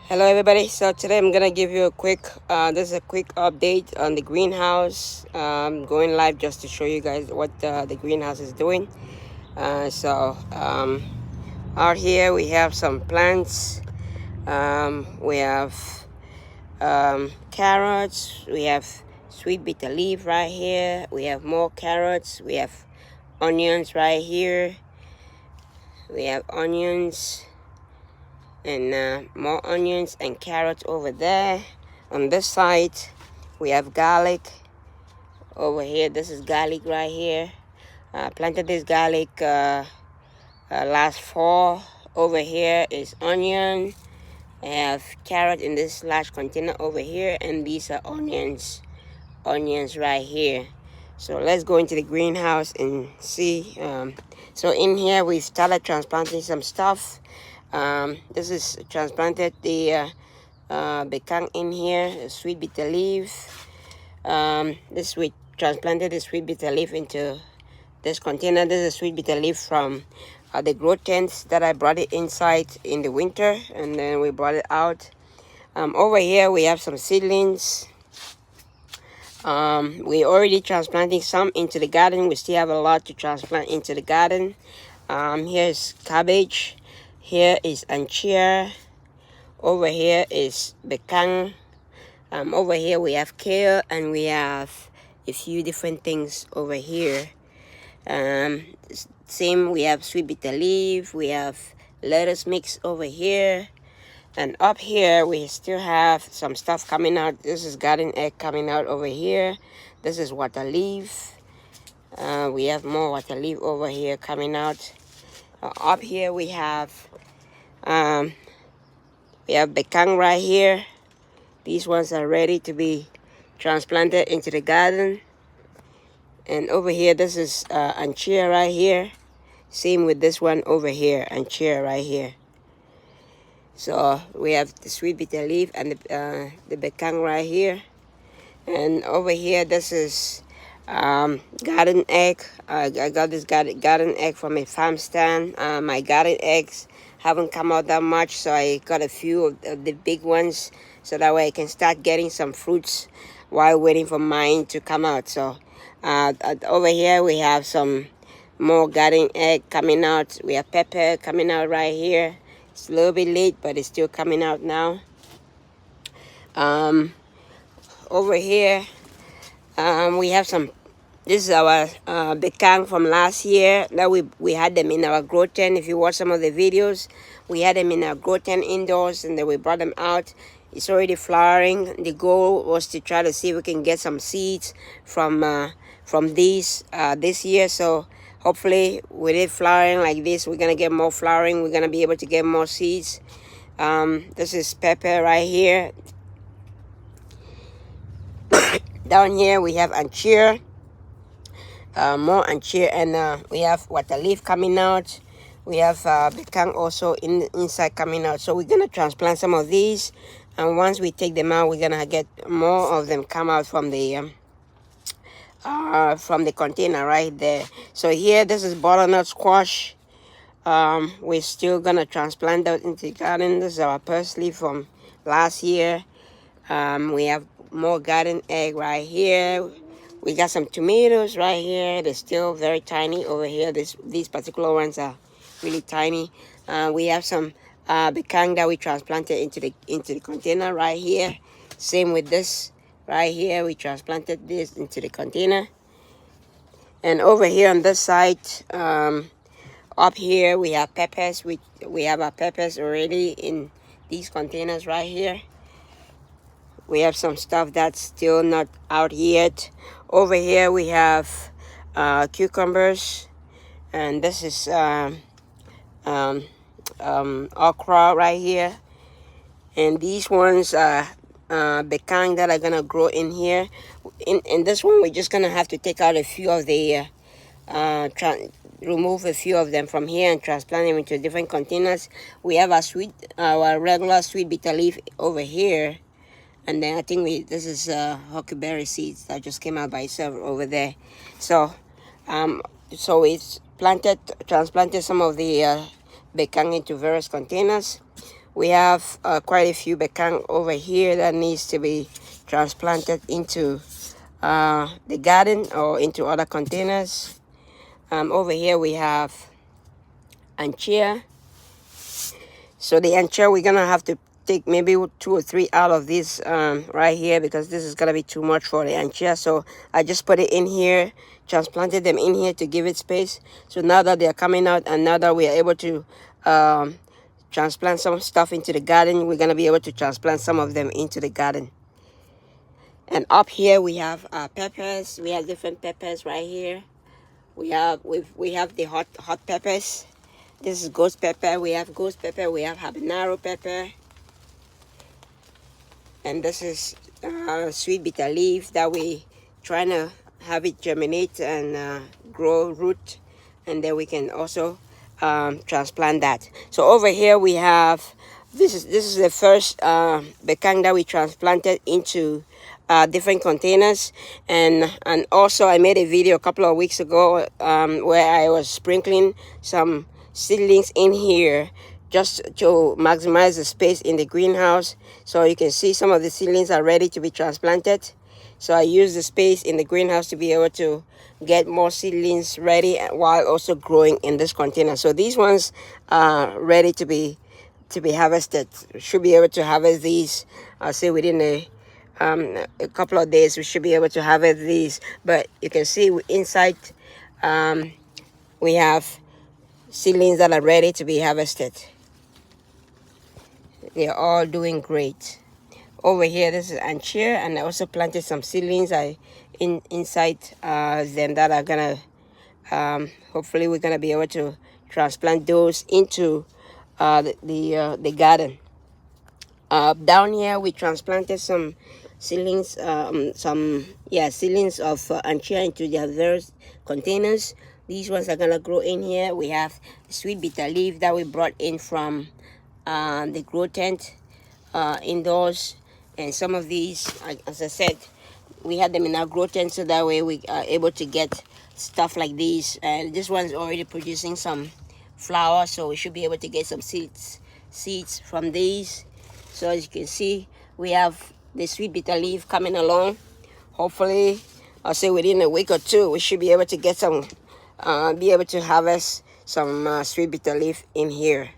Hello everybody. So today I'm gonna give you a quick this is a quick update on the greenhouse. Going live just to show you guys what the greenhouse is doing. Out here we have some plants. We have carrots. We have sweet bitter leaf right here. We have more carrots. We have onions right here. We have onions and more onions and carrots over there. On this side we have garlic over here. This is garlic right here. Planted this garlic last fall. Over here is onion. I have carrot in this large container over here, and these are onions right here. So let's go into the greenhouse and see. So in here we started transplanting some stuff. This is transplanted the bekang in here, sweet bitter leaf. This we transplanted the sweet bitter leaf into this container. This is sweet bitter leaf from the grow tents that I brought it inside in the winter, and then we brought it out. Over here we have some seedlings. We already transplanting some into the garden. We still have a lot to transplant into the garden. Here's cabbage. Here is anchia. Over here is bekang. Over here we have kale, and we have a few different things over here. Same, we have sweet bitter leaf. We have lettuce mix over here. And up here we still have some stuff coming out. This is garden egg coming out over here. This is water leaf. We have more water leaf over here coming out. Up here we have bekang right here. These ones are ready to be transplanted into the garden. And over here, this is anchia right here. Same with this one over here, anchia right here. So we have the sweet bitter leaf and the bekang right here. And over here, this is garden egg. I got this garden egg from a farm stand. My garden eggs haven't come out that much, so I got a few of the big ones, so that way I can start getting some fruits while waiting for mine to come out. So over here we have some more garden egg coming out. We have pepper coming out right here. It's a little bit late, but it's still coming out now. Over here we have some. This is our bekang from last year that we had them in our grow tent. If you watch some of the videos, we had them in our grow tent indoors, and then we brought them out. It's already flowering. The goal was to try to see if we can get some seeds from these this year. So hopefully with it flowering like this, we're gonna get more flowering. We're gonna be able to get more seeds. This is pepper right here. Down here we have anchia. More anchia, and we have water leaf coming out. We have bekang also inside coming out. So we're gonna transplant some of these, and once we take them out, we're gonna get more of them come out from the container right there. So here, this is butternut squash. We're still gonna transplant that into the garden. This is our parsley from last year. We have more garden egg right here. We got some tomatoes right here. They're still very tiny over here. These particular ones are really tiny. We have some bekang that we transplanted into the container right here. Same with this right here. We transplanted this into the container. And over here on this side, up here we have peppers. We have our peppers already in these containers right here. We have some stuff that's still not out yet. Over here we have cucumbers, and this is okra right here. And these ones are bekang that are gonna grow in here. In this one, we're just gonna have to take out a few of the remove a few of them from here and transplant them into different containers. We have our regular sweet bitter leaf over here. And then I think this is huckleberry seeds that just came out by itself over there. So it's transplanted some of the bekang into various containers. we have quite a few bekang over here that needs to be transplanted into the garden or into other containers. Over here we have anchia. So the anchia, we're gonna have to take maybe 2 or 3 out of this right here, because this is gonna be too much for the anchia. So I just put it in here, transplanted them in here to give it space. So now that they're coming out, and now that we are able to transplant some stuff into the garden, we're gonna be able to transplant some of them into the garden. And up here we have peppers. We have different peppers right here. We have the hot peppers. This is ghost pepper. We have ghost pepper. We have habanero pepper. And this is sweet bitter leaf that we trying to have it germinate and grow root, and then we can also transplant that. So over here we have this is the first bekang that we transplanted into different containers, and also I made a video a couple of weeks ago where I was sprinkling some seedlings in here just to maximize the space in the greenhouse. So you can see some of the seedlings are ready to be transplanted. So I use the space in the greenhouse to be able to get more seedlings ready while also growing in this container. So these ones are ready to be harvested. Should be able to harvest these, I'll say within a couple of days we should be able to harvest these. But you can see inside we have seedlings that are ready to be harvested. They're all doing great. Over here, this is anchia, and I also planted some seedlings inside them that are gonna hopefully we're gonna be able to transplant those into the garden. Down here we transplanted some seedlings, seedlings of anchia into their various containers. These ones are gonna grow in here. We have sweet bitter leaf that we brought in from the grow tent indoors, and some of these, as I said, we had them in our grow tent, so that way we are able to get stuff like these. And this one's already producing some flower, so we should be able to get some seeds from these. So as you can see, we have the sweet bitter leaf coming along. Hopefully, I'll say within a week or two, we should be able to get some be able to harvest some sweet bitter leaf in here.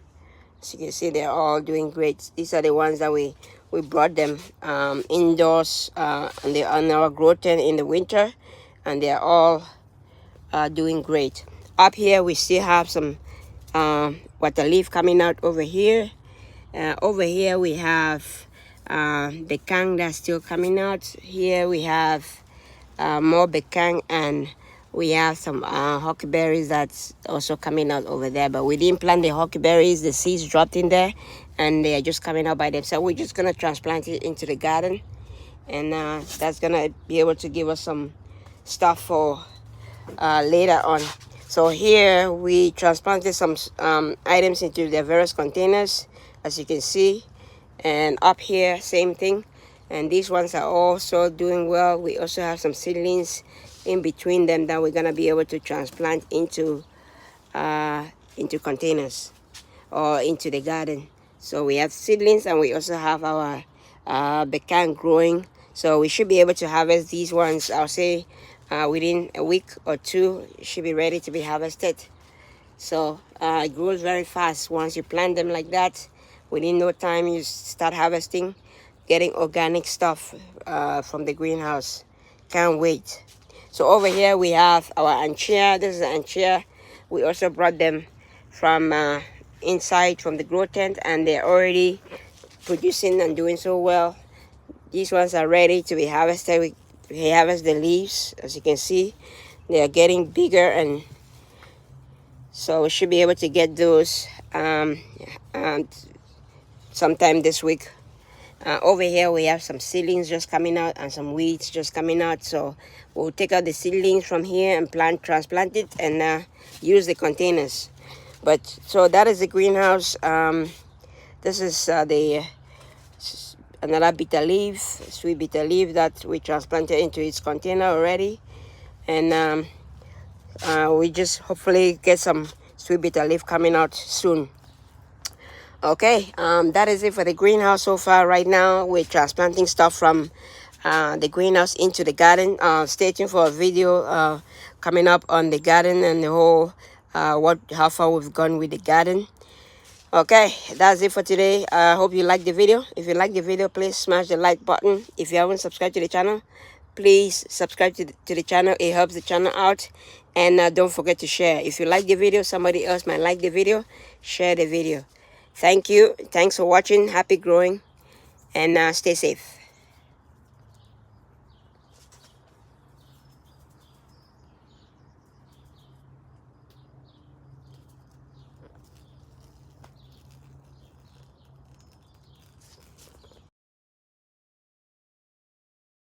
As you can see, they're all doing great. These are the ones that we brought them indoors, and they're on our grow tent in the winter, and they're all doing great. Up here we still have some water leaf coming out over here. Over here we have bekang that's still coming out. Here we have more bekang, and we have some huckleberries that's also coming out over there, but we didn't plant the huckleberries. The seeds dropped in there, and they are just coming out by themselves. We're just gonna transplant it into the garden, and that's gonna be able to give us some stuff for later on. So here we transplanted some items into their various containers, as you can see, and up here same thing, and these ones are also doing well. We also have some seedlings in between them that we're gonna be able to transplant into containers or into the garden. So we have seedlings, and we also have our bekang growing. So we should be able to harvest these ones, I'll say within a week or two. It should be ready to be harvested. So it grows very fast. Once you plant them like that, within no time you start harvesting, getting organic stuff from the greenhouse. Can't wait. So over here we have our anchia. This is anchia. We also brought them from inside from the grow tent, and they're already producing and doing so well. These ones are ready to be harvested. We harvest the leaves, as you can see. They are getting bigger, and so we should be able to get those sometime this week. Over here we have some seedlings just coming out and some weeds just coming out. So we'll take out the seedlings from here and transplant it, and use the containers. But so that is the greenhouse. This is another bitter leaf, sweet bitter leaf that we transplanted into its container already, and we just hopefully get some sweet bitter leaf coming out soon. Okay, that is it for the greenhouse so far. Right now, we're transplanting stuff from the greenhouse into the garden. Stay tuned for a video coming up on the garden and the whole how far we've gone with the garden. Okay, that's it for today. I hope you like the video. If you like the video, please smash the like button. If you haven't subscribed to the channel, please subscribe to the channel. It helps the channel out. And don't forget to share. If you like the video, somebody else might like the video, share the video. Thank you. Thanks for watching. Happy growing. And stay safe.